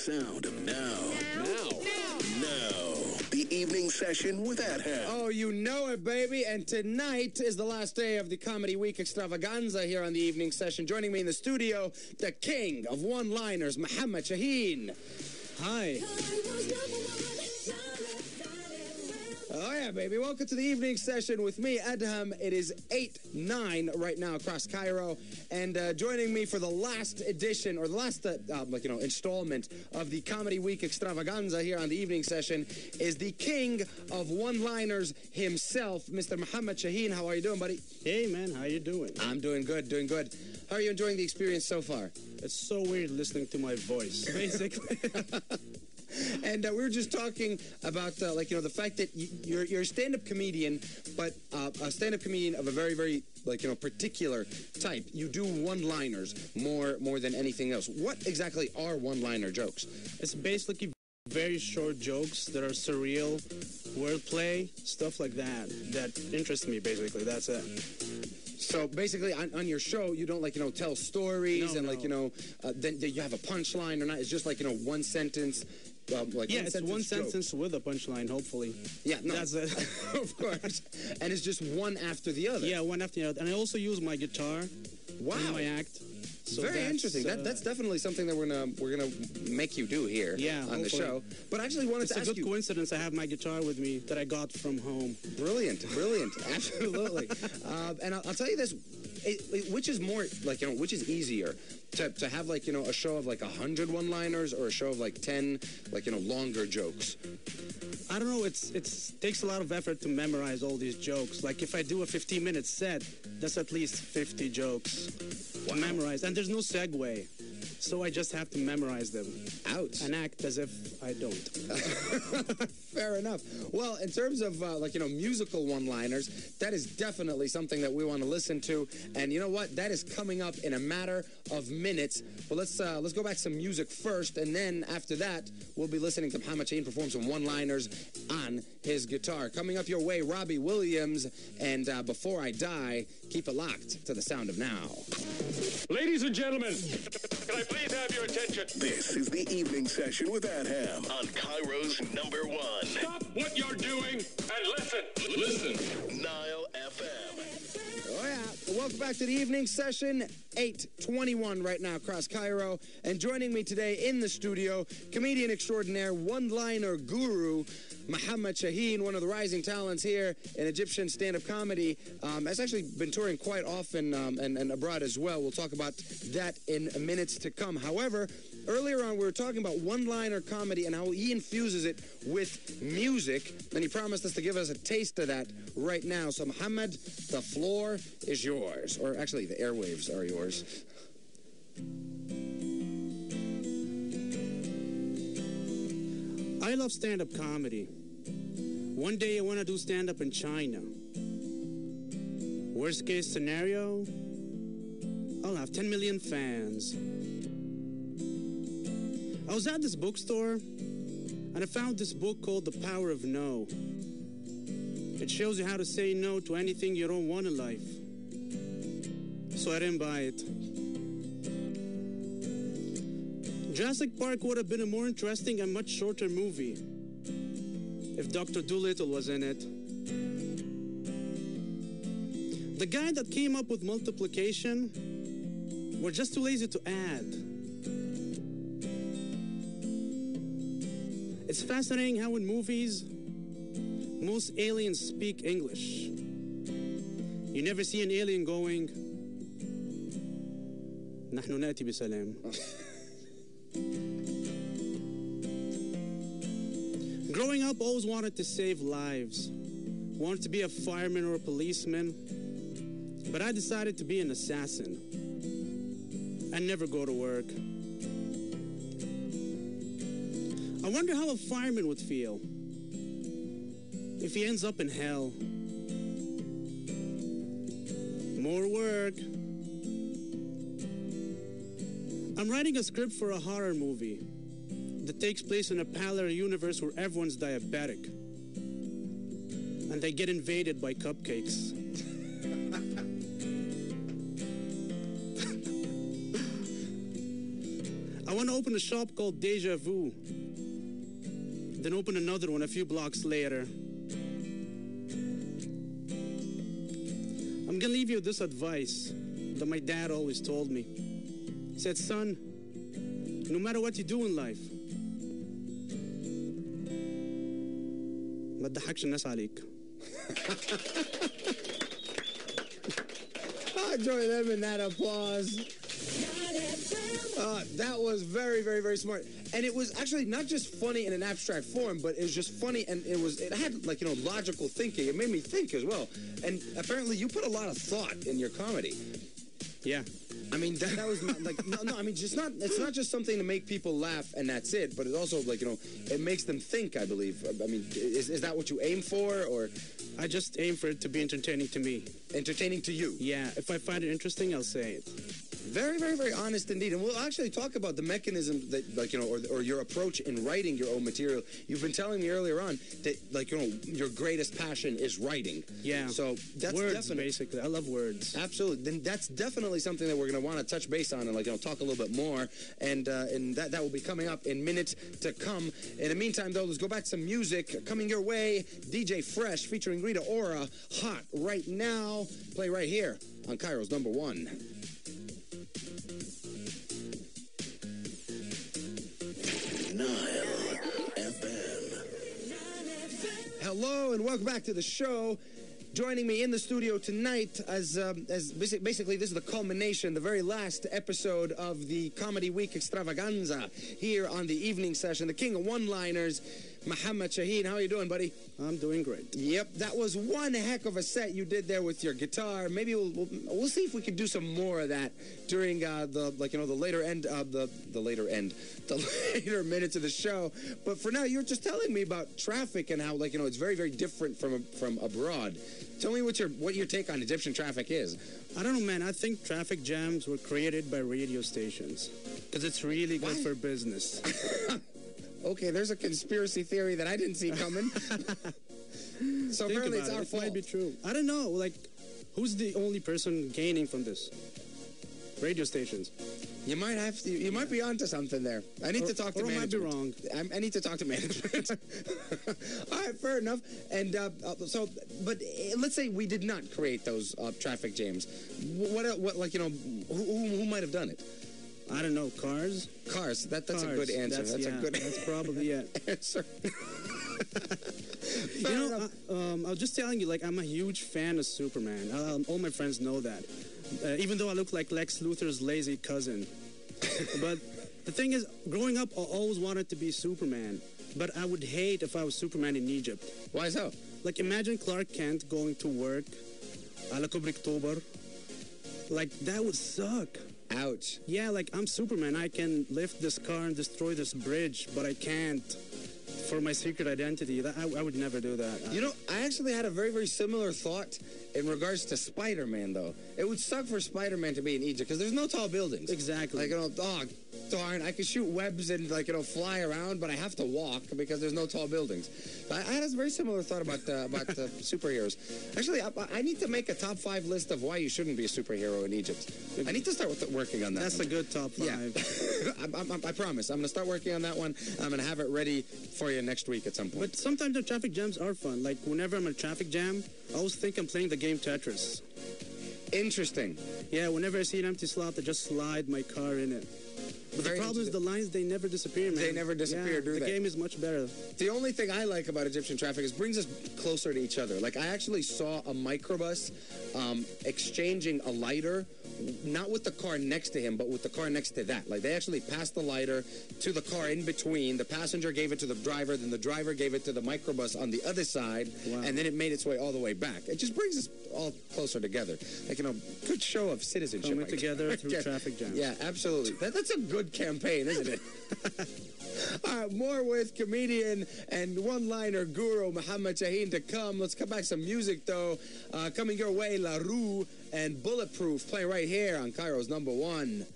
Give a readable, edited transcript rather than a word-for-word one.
sound of now. The evening session with Adham. Oh, you know it, baby. And tonight is the last day of the Comedy Week extravaganza here on the evening session. Joining me in the studio, the king of one-liners, Mohammed Shaheen. Hi. Oh, yeah, baby. Welcome to the evening session with me, Adham. It is 8-9 right now across Cairo. And joining me for the last edition, or the last, installment of the Comedy Week extravaganza here on the evening session is the king of one-liners himself, Mr. Mohammed Shaheen. How are you doing, buddy? Hey, man. How you doing? I'm doing good, doing good. How are you enjoying the experience so far? It's so weird listening to my voice, basically. And we were just talking about, the fact that you're a stand-up comedian, but a stand-up comedian of a very, very, particular type. You do one-liners more than anything else. What exactly are one-liner jokes? It's basically very short jokes that are surreal, wordplay, stuff like that interest me, basically. That's it. So basically, on your show, you don't tell stories then you have a punchline or not. It's just one sentence. It's one sentence with a punchline, hopefully. Yeah, no, that's it. of course. And it's just one after the other. Yeah, one after the other. And I also use my guitar. Wow. In my act. So very interesting. That's definitely something that we're gonna make you do here on the show. But I actually wanted to ask you. It's a good coincidence. I have my guitar with me that I got from home. Brilliant, absolutely. And I'll tell you this: which is more which is easier to have a show of 100 one-liners or a show of 10 longer jokes? I don't know. It takes a lot of effort to memorize all these jokes. Like if I do a 15-minute set, that's at least 50 jokes to memorize, and there's no segue, so I just have to memorize them. Ouch. And act as if I don't. Fair enough. Well, in terms of musical one-liners, that is definitely something that we want to listen to, and you know what? That is coming up in a matter of minutes. But let's go back to some music first, and then after that, we'll be listening to Mohammed Shaheen perform some one-liners on his guitar. Coming up your way, Robbie Williams, and Before I Die. Keep it locked to the sound of now. Ladies and gentlemen, can I please have your attention? This is the evening session with Adham on Cairo's #1. Stop what you're doing and listen. Nile FM. Oh, yeah. Welcome back to the evening session. 8:21 right now across Cairo. And joining me today in the studio, comedian extraordinaire, one-liner guru, Mohammed Shaheen, one of the rising talents here in Egyptian stand-up comedy. Has actually been touring quite often and abroad as well. We'll talk about that in minutes to come. However, earlier on we were talking about one-liner comedy and how he infuses it with music. And he promised us to give us a taste of that right now. So, Mohammed, the floor is yours. Or actually, the airwaves are yours. I love stand-up comedy. One day I want to do stand-up in China. Worst case scenario, I'll have 10 million fans. I was at this bookstore and I found this book called The Power of No. It shows you how to say no to anything you don't want in life. So I didn't buy it. Jurassic Park would have been a more interesting and much shorter movie if Dr. Dolittle was in it. The guy that came up with multiplication were just too lazy to add. It's fascinating how in movies, most aliens speak English. You never see an alien going, نحن نأتي بسلام. Growing up, always wanted to save lives. Wanted to be a fireman or a policeman. But I decided to be an assassin and never go to work. I wonder how a fireman would feel if he ends up in hell. More work. I'm writing a script for a horror movie that takes place in a parallel universe where everyone's diabetic and they get invaded by cupcakes. I want to open a shop called Deja Vu. Then open another one a few blocks later. I'm gonna leave you with this advice that my dad always told me. He said, son, no matter what you do in life, ما تضحكش الناس عليك. I join them in that applause. That was very, very, very smart. And it was actually not just funny in an abstract form, but it was just funny, and it had, like, logical thinking. It made me think as well. And apparently you put a lot of thought in your comedy. Yeah. I mean, that was not, like, no, I mean, it's not just something to make people laugh and that's it, but it also, like, it makes them think, I believe. I mean, is that what you aim for, or? I just aim for it to be entertaining to me. Entertaining to you? Yeah, if I find it interesting, I'll say it. Very, very, very honest indeed. And we'll actually talk about the mechanism that, like, or your approach in writing your own material. You've been telling me earlier on that, like, your greatest passion is writing. Yeah. So that's words, basically. I love words. Absolutely. Then that's definitely something that we're going to want to touch base on and, like, talk a little bit more. And that will be coming up in minutes to come. In the meantime, though, let's go back to some music. Coming your way, DJ Fresh featuring Rita Ora, Hot Right Now. Play right here on Cairo's number one. NileFM. Hello and welcome back to the show. Joining me in the studio tonight as basically this is the culmination, the very last episode of the Comedy Week Extravaganza here on the evening session. The king of one-liners, Mohammed Shaheen. How are you doing, buddy? I'm doing great. Yep, that was one heck of a set you did there with your guitar. Maybe we'll see if we can do some more of that during the later minutes of the show. But for now, you're just telling me about traffic and how, like, it's very, very different from abroad. Tell me what your take on Egyptian traffic is. I don't know, man. I think traffic jams were created by radio stations because it's really good for business. Okay, there's a conspiracy theory that I didn't see coming. So apparently it's our fault. It might be true. I don't know. Like, who's the only person gaining from this? Radio stations. You might have to. You might be onto something there. I need to talk to management. I might be wrong. I need to talk to management. All right, fair enough. And but let's say we did not create those traffic jams. What like who might have done it? I don't know. Cars. Cars. That's a good answer. That's probably it. Answer. I was just telling you, like, I'm a huge fan of Superman. All my friends know that. Even though I look like Lex Luthor's lazy cousin. But the thing is, growing up, I always wanted to be Superman. But I would hate if I was Superman in Egypt. Why so? Like, imagine Clark Kent going to work, ala Kubri Oktober. Like, that would suck. Ouch. Yeah, like, I'm Superman. I can lift this car and destroy this bridge, but I can't for my secret identity. I would never do that. I actually had a very, very similar thought in regards to Spider-Man, though. It would suck for Spider-Man to be in Egypt because there's no tall buildings. Exactly. Like, darn, I could shoot webs and, like, fly around, but I have to walk because there's no tall buildings. I had a very similar thought about superheroes. Actually, I need to make a top 5 list of why you shouldn't be a superhero in Egypt. I need to start working on that. That's a good top 5. Yeah. I promise. I'm going to start working on that one. I'm going to have it ready for you next week at some point. But sometimes the traffic jams are fun. Like, whenever I'm in a traffic jam, I always think I'm playing the game Tetris. Interesting. Yeah, whenever I see an empty slot, I just slide my car in it. But the problem is the lines, they never disappear, man. They never disappear, do they? The game is much better. The only thing I like about Egyptian traffic is it brings us closer to each other. Like, I actually saw a microbus exchanging a lighter, not with the car next to him, but with the car next to that. Like, they actually passed the lighter to the car in between. The passenger gave it to the driver, then the driver gave it to the microbus on the other side, and then it made its way all the way back. It just brings us all closer together. Like, good show of citizenship. Coming together through traffic jams. Yeah, absolutely. That's a good campaign, isn't it? All right, more with comedian and one-liner guru Mohammed Shaheen to come. Let's come back some music, though. Coming your way, La Rue and Bulletproof, playing right here on Cairo's number one.